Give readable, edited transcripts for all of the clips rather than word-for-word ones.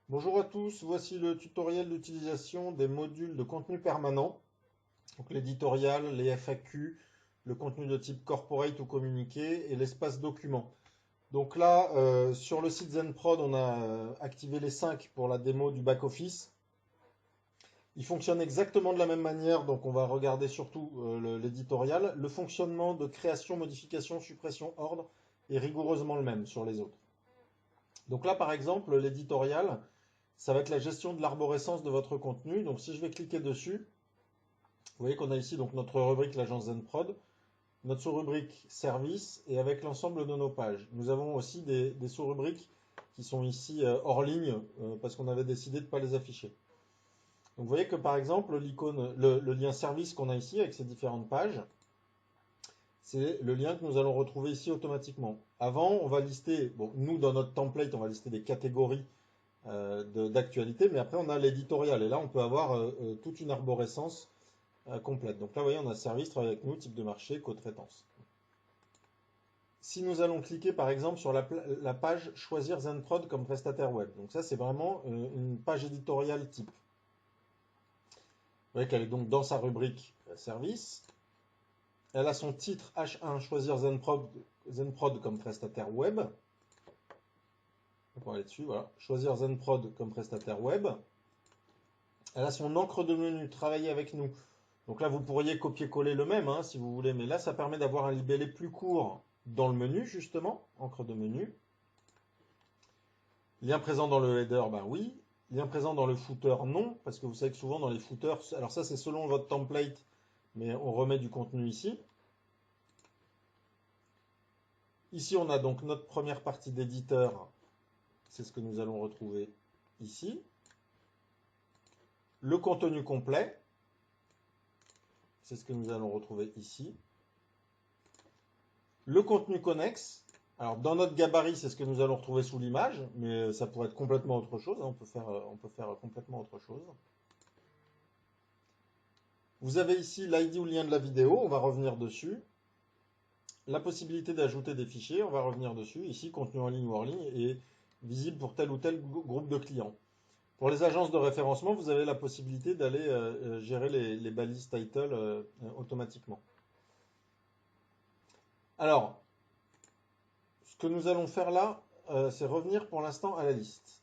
Bonjour à tous, voici le tutoriel d'utilisation des modules de contenu permanent, donc l'éditorial, les FAQ, le contenu de type corporate ou communiqué et l'espace document. Donc là, sur le site ZenProd, on a activé les 5 pour la démo du back-office. Ils fonctionnent exactement de la même manière, donc on va regarder surtout l'éditorial. Le fonctionnement de création, modification, suppression, ordre est rigoureusement le même sur les autres. Donc là, par exemple, l'éditorial, ça va être la gestion de l'arborescence de votre contenu. Donc si je vais cliquer dessus, vous voyez qu'on a ici donc notre rubrique l'agence ZenProd, notre sous-rubrique service et avec l'ensemble de nos pages. Nous avons aussi des sous-rubriques qui sont ici hors ligne parce qu'on avait décidé de ne pas les afficher. Donc vous voyez que par exemple l'icône, le lien service qu'on a ici avec ces différentes pages, c'est le lien que nous allons retrouver ici automatiquement. Avant, on va lister, bon, nous dans notre template, on va lister des catégories d'actualité, mais après on a l'éditorial et là on peut avoir toute une arborescence complète. Donc là, vous voyez, on a service, travaille avec nous, type de marché, co-traitance. Si nous allons cliquer par exemple sur la page choisir ZenProd comme prestataire web, donc ça c'est vraiment une page éditoriale type. Vous voyez qu'elle est donc dans sa rubrique service. Elle a son titre H1 choisir ZenProd comme prestataire web. On va aller dessus, voilà. Choisir ZenProd comme prestataire web. Elle a son encre de menu, travailler avec nous. Donc là, vous pourriez copier-coller le même hein, si vous voulez, mais là, ça permet d'avoir un libellé plus court dans le menu, justement, encre de menu. Lien présent dans le header, ben oui. Lien présent dans le footer, non, parce que vous savez que souvent dans les footers, alors ça c'est selon votre template, mais on remet du contenu ici. Ici, on a donc notre première partie d'éditeur, c'est ce que nous allons retrouver ici. Le contenu complet, c'est ce que nous allons retrouver ici. Le contenu connexe, alors dans notre gabarit, c'est ce que nous allons retrouver sous l'image, mais ça pourrait être complètement autre chose, hein, on peut faire complètement autre chose. Vous avez ici l'ID ou lien de la vidéo, on va revenir dessus. La possibilité d'ajouter des fichiers, on va revenir dessus. Ici, contenu en ligne ou hors ligne est visible pour tel ou tel groupe de clients. Pour les agences de référencement, vous avez la possibilité d'aller gérer les balises title automatiquement. Alors, ce que nous allons faire là, c'est revenir pour l'instant à la liste.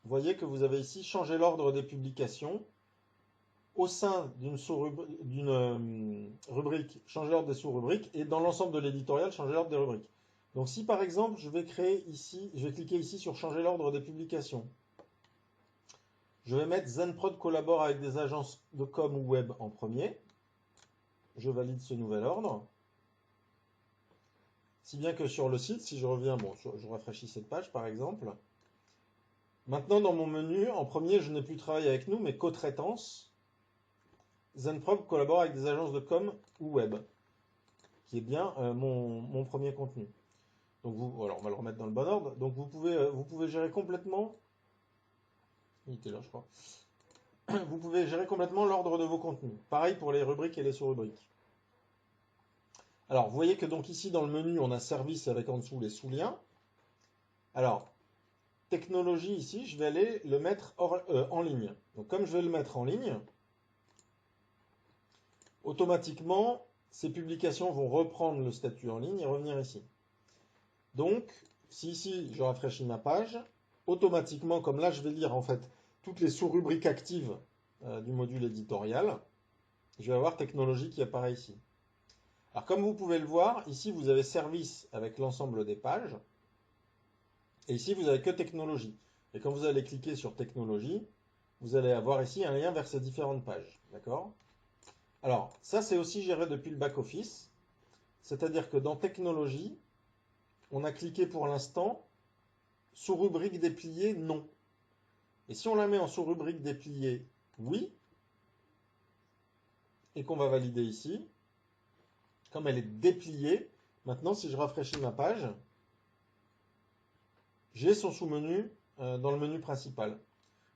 Vous voyez que vous avez ici changé l'ordre des publications. Au sein d'une rubrique, changer l'ordre des sous-rubriques et dans l'ensemble de l'éditorial, changer l'ordre des rubriques. Donc si par exemple, je vais cliquer ici sur changer l'ordre des publications. Je vais mettre ZenProd collabore avec des agences de com ou web en premier. Je valide ce nouvel ordre. Si bien que sur le site, si je reviens, bon, je rafraîchis cette page par exemple. Maintenant, dans mon menu, en premier, je n'ai plus travaillé avec nous, mais co-traitance. ZenProd collabore avec des agences de com ou web, qui est bien mon premier contenu. Donc alors on va le remettre dans le bon ordre. Donc vous pouvez gérer complètement. Il était là, je crois. Vous pouvez gérer complètement l'ordre de vos contenus. Pareil pour les rubriques et les sous-rubriques. Alors, vous voyez que donc ici dans le menu, on a service avec en dessous les sous-liens. Alors, technologie ici, je vais aller le mettre en ligne. Donc comme je vais le mettre en ligne, automatiquement, ces publications vont reprendre le statut en ligne et revenir ici. Donc, si ici je rafraîchis ma page, automatiquement, comme là je vais lire en fait toutes les sous-rubriques actives du module éditorial, je vais avoir technologie qui apparaît ici. Alors comme vous pouvez le voir, ici vous avez service avec l'ensemble des pages, et ici vous avez que technologie. Et quand vous allez cliquer sur technologie, vous allez avoir ici un lien vers ces différentes pages. D'accord ? Alors, ça c'est aussi géré depuis le back-office, c'est-à-dire que dans technologie, on a cliqué pour l'instant sous-rubrique dépliée non. Et si on la met en sous-rubrique dépliée oui, et qu'on va valider ici, comme elle est dépliée, maintenant si je rafraîchis ma page, j'ai son sous-menu dans le menu principal. Vous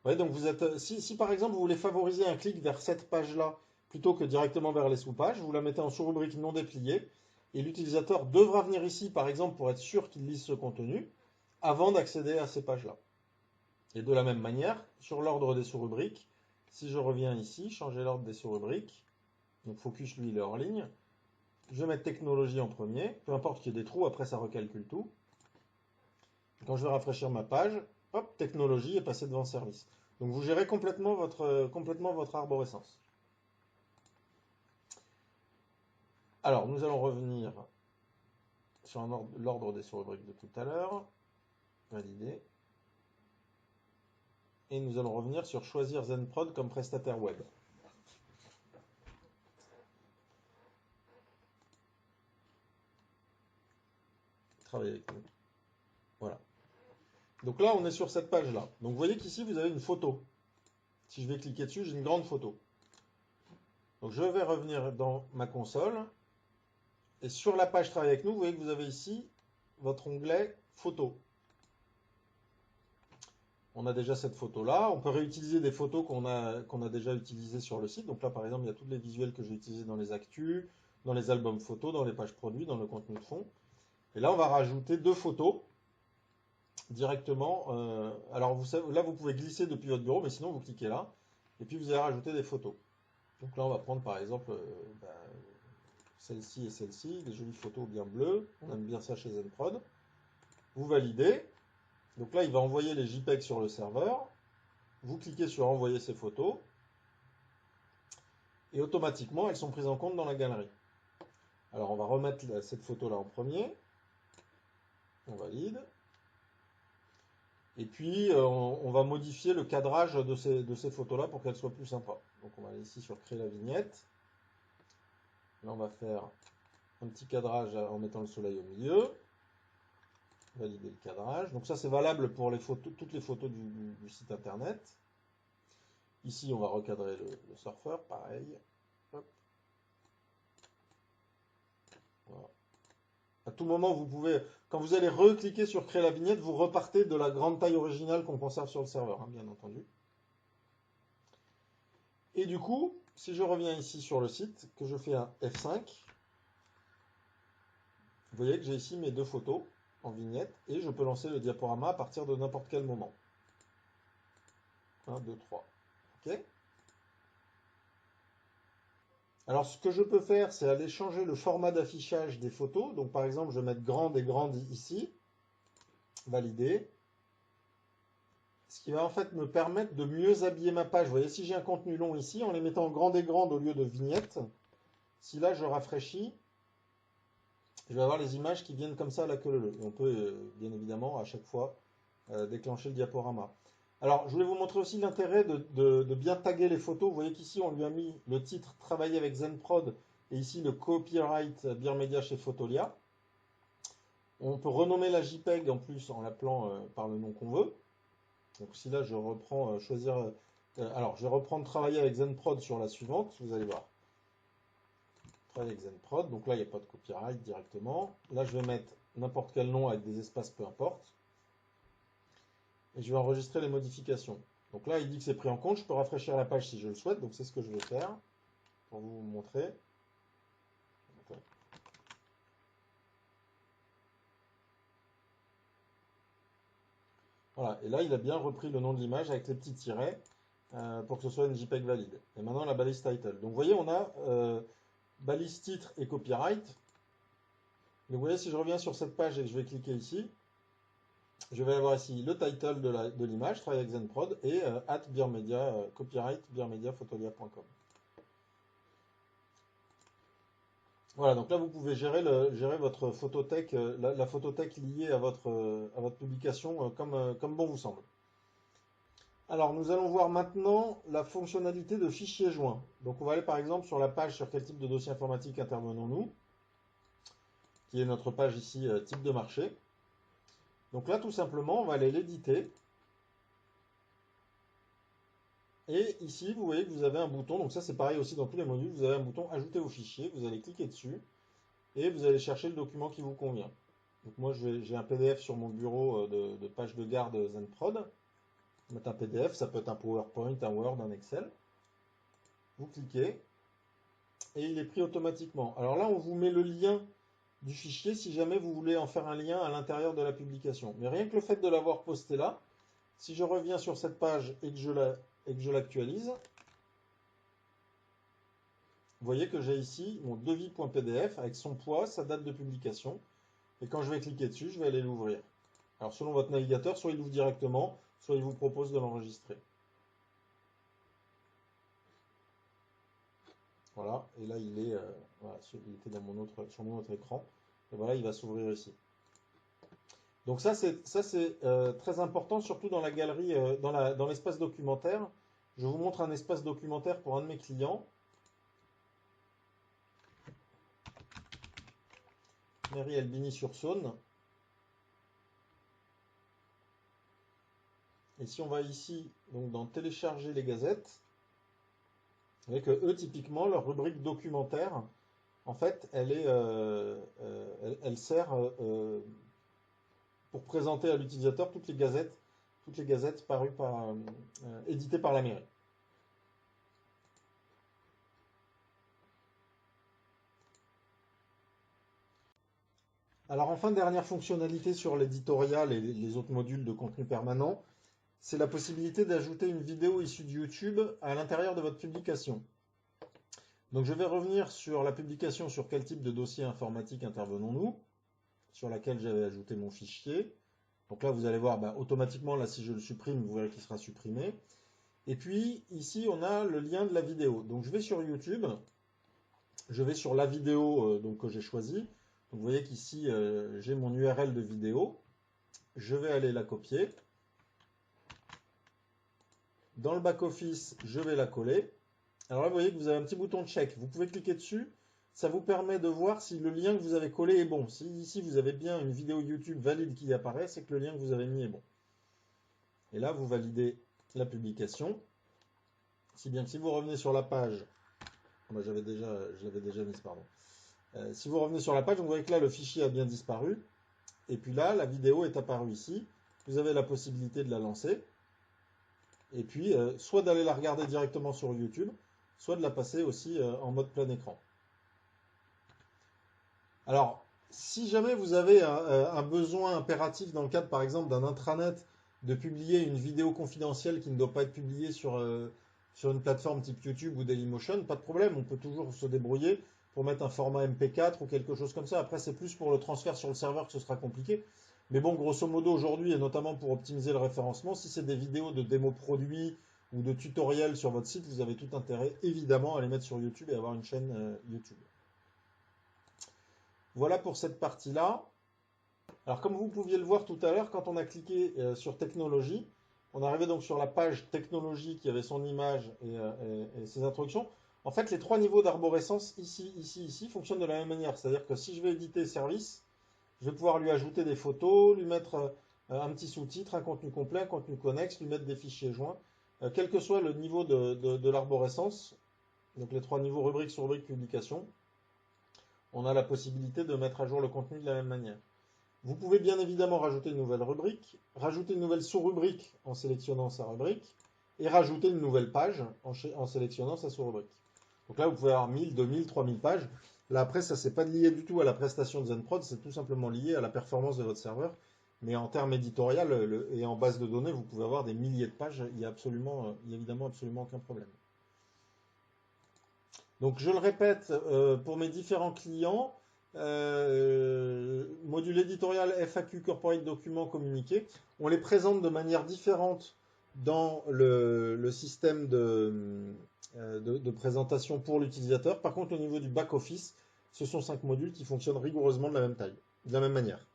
voyez, donc si par exemple vous voulez favoriser un clic vers cette page-là plutôt que directement vers les sous-pages, vous la mettez en sous-rubrique non dépliée et l'utilisateur devra venir ici par exemple pour être sûr qu'il lise ce contenu avant d'accéder à ces pages-là. Et de la même manière, sur l'ordre des sous-rubriques, si je reviens ici, changer l'ordre des sous-rubriques, donc focus lui il est hors ligne, je vais mettre technologie en premier, peu importe qu'il y ait des trous, après ça recalcule tout. Quand je vais rafraîchir ma page, hop, technologie est passé devant service. Donc vous gérez complètement votre arborescence. Alors nous allons revenir sur l'ordre des sous-rubriques de tout à l'heure, valider. Et nous allons revenir sur choisir ZenProd comme prestataire web. Travailler avec nous. Voilà. Donc là, on est sur cette page-là. Donc vous voyez qu'ici, vous avez une photo. Si je vais cliquer dessus, j'ai une grande photo. Donc je vais revenir dans ma console. Et sur la page Travailler avec nous, vous voyez que vous avez ici votre onglet Photos. On a déjà cette photo-là. On peut réutiliser des photos qu'on a déjà utilisées sur le site. Donc là, par exemple, il y a tous les visuels que j'ai utilisés dans les actus, dans les albums photos, dans les pages produits, dans le contenu de fond. Et là, on va rajouter 2 photos directement. Alors, vous savez, là, vous pouvez glisser depuis votre bureau, mais sinon, vous cliquez là. Et puis, vous allez rajouter des photos. Donc là, on va prendre par exemple celle-ci et celle-ci, des jolies photos bien bleues. On aime bien ça chez ZenProd. Vous validez. Donc là, il va envoyer les JPEG sur le serveur. Vous cliquez sur envoyer ces photos. Et automatiquement, elles sont prises en compte dans la galerie. Alors, on va remettre cette photo-là en premier. On valide. Et puis, on va modifier le cadrage de ces photos-là pour qu'elles soient plus sympas. Donc, on va aller ici sur créer la vignette. Là, on va faire un petit cadrage en mettant le soleil au milieu. Valider le cadrage. Donc ça, c'est valable pour les photos, toutes les photos du site internet. Ici, on va recadrer le surfeur, pareil. Hop. Voilà. À tout moment, vous pouvez, quand vous allez recliquer sur créer la vignette, vous repartez de la grande taille originale qu'on conserve sur le serveur, hein, bien entendu. Et du coup, si je reviens ici sur le site, que je fais un F5, vous voyez que j'ai ici mes 2 photos en vignette et je peux lancer le diaporama à partir de n'importe quel moment. 1, 2, 3. OK ? Alors, ce que je peux faire, c'est aller changer le format d'affichage des photos. Donc, par exemple, je vais mettre grande et grande ici. Valider. Ce qui va en fait me permettre de mieux habiller ma page. Vous voyez, si j'ai un contenu long ici, en les mettant grande et grande au lieu de vignette, si là je rafraîchis, je vais avoir les images qui viennent comme ça à la queue leu. Et on peut bien évidemment à chaque fois déclencher le diaporama. Alors, je voulais vous montrer aussi l'intérêt de bien taguer les photos. Vous voyez qu'ici, on lui a mis le titre Travailler avec ZenProd et ici le copyright Birmedia chez Fotolia. On peut renommer la JPEG en plus en l'appelant par le nom qu'on veut. Donc si là je reprends alors je vais reprendre Travailler avec ZenProd sur la suivante, vous allez voir. Travailler avec ZenProd, donc là il n'y a pas de copyright directement. Là je vais mettre n'importe quel nom avec des espaces, peu importe. Et je vais enregistrer les modifications. Donc là, il dit que c'est pris en compte. Je peux rafraîchir la page si je le souhaite. Donc c'est ce que je vais faire pour vous montrer. Voilà. Et là, il a bien repris le nom de l'image avec les petits tirets pour que ce soit une JPEG valide. Et maintenant, la balise title. Donc vous voyez, on a balise titre et copyright. Donc vous voyez, si je reviens sur cette page et que je vais cliquer ici, je vais avoir ici le title de l'image, Travailler avec ZenProd, et @birmedia, copyright birmediafotolia.com. Voilà, donc là vous pouvez gérer votre photothèque, la photothèque liée à votre publication comme bon vous semble. Alors nous allons voir maintenant la fonctionnalité de fichier joint. Donc on va aller par exemple sur la page sur quel type de dossier informatique intervenons-nous, qui est notre page ici type de marché. Donc là tout simplement on va aller l'éditer. Et ici vous voyez que vous avez un bouton, donc ça c'est pareil aussi dans tous les modules, vous avez un bouton ajouter au fichier, vous allez cliquer dessus. Et vous allez chercher le document qui vous convient. Donc moi j'ai un PDF sur mon bureau de page de garde ZenProd. Mettre un PDF, ça peut être un PowerPoint, un Word, un Excel. Vous cliquez et il est pris automatiquement. Alors là on vous met le lien du fichier si jamais vous voulez en faire un lien à l'intérieur de la publication. Mais rien que le fait de l'avoir posté là, Si je reviens sur cette page et que je l'actualise, vous voyez que j'ai ici mon devis.pdf avec son poids, sa date de publication. Et quand je vais cliquer dessus, je vais aller l'ouvrir. Alors selon votre navigateur, soit il l'ouvre directement, soit il vous propose de l'enregistrer. Voilà, et là il est, voilà, il était sur mon autre écran. Et voilà, il va s'ouvrir ici. Donc ça c'est très important, surtout dans la galerie, dans l'espace documentaire. Je vous montre un espace documentaire pour un de mes clients. Mairie Albigny-sur-Saône. Et si on va ici, donc dans télécharger les gazettes, vous voyez que eux, typiquement, leur rubrique documentaire, en fait, elle sert pour présenter à l'utilisateur toutes les gazettes parues éditées par la mairie. Alors enfin, dernière fonctionnalité sur l'éditorial et les autres modules de contenu permanent, c'est la possibilité d'ajouter une vidéo issue de YouTube à l'intérieur de votre publication. Donc je vais revenir sur la publication, sur quel type de dossier informatique intervenons-nous, sur laquelle j'avais ajouté mon fichier. Donc là vous allez voir, automatiquement, là si je le supprime, vous verrez qu'il sera supprimé. Et puis ici on a le lien de la vidéo. Donc je vais sur YouTube, je vais sur la vidéo que j'ai choisie. Donc vous voyez qu'ici j'ai mon URL de vidéo. Je vais aller la copier. Dans le back-office, je vais la coller. Alors là, vous voyez que vous avez un petit bouton de check. Vous pouvez cliquer dessus. Ça vous permet de voir si le lien que vous avez collé est bon. Si ici, vous avez bien une vidéo YouTube valide qui apparaît, c'est que le lien que vous avez mis est bon. Et là, vous validez la publication. Si bien que si vous revenez sur la page, je l'avais déjà mise, pardon. Si vous revenez sur la page, vous voyez que là, le fichier a bien disparu. Et puis là, la vidéo est apparue ici. Vous avez la possibilité de la lancer. Et puis, soit d'aller la regarder directement sur YouTube, soit de la passer aussi en mode plein écran. Alors, si jamais vous avez un besoin impératif dans le cadre, par exemple, d'un intranet, de publier une vidéo confidentielle qui ne doit pas être publiée sur une plateforme type YouTube ou Dailymotion, pas de problème, on peut toujours se débrouiller pour mettre un format MP4 ou quelque chose comme ça. Après, c'est plus pour le transfert sur le serveur que ce sera compliqué. Mais bon, grosso modo, aujourd'hui, et notamment pour optimiser le référencement, si c'est des vidéos de démo produits ou de tutoriels sur votre site, vous avez tout intérêt, évidemment, à les mettre sur YouTube et avoir une chaîne YouTube. Voilà pour cette partie-là. Alors, comme vous pouviez le voir tout à l'heure, quand on a cliqué sur Technologie, on arrivait donc sur la page Technologie qui avait son image et ses introductions. En fait, les trois niveaux d'arborescence, ici, fonctionnent de la même manière. C'est-à-dire que si je vais éditer Service, je vais pouvoir lui ajouter des photos, lui mettre un petit sous-titre, un contenu complet, un contenu connexe, lui mettre des fichiers joints. Quel que soit le niveau de l'arborescence, donc les trois niveaux rubrique, sous-rubrique, publication, on a la possibilité de mettre à jour le contenu de la même manière. Vous pouvez bien évidemment rajouter une nouvelle rubrique, rajouter une nouvelle sous-rubrique en sélectionnant sa rubrique, et rajouter une nouvelle page en sélectionnant sa sous-rubrique. Donc là, vous pouvez avoir 1000, 2000, 3000 pages. Là, après, ça, c'est pas lié du tout à la prestation de Zenprod, c'est tout simplement lié à la performance de votre serveur. Mais en termes éditorial et en base de données, vous pouvez avoir des milliers de pages, il y a évidemment absolument aucun problème. Donc, je le répète, pour mes différents clients, module éditorial, FAQ, corporate, documents, communiqués, on les présente de manière différente dans le système de présentation pour l'utilisateur. Par contre, au niveau du back-office, ce sont 5 modules qui fonctionnent rigoureusement de la même taille, de la même manière.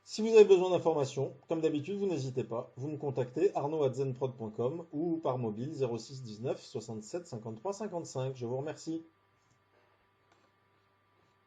Si vous avez besoin d'informations, comme d'habitude, vous n'hésitez pas, vous me contactez arnaud@zenprod.com ou par mobile 06 19 67 53 55. Je vous remercie.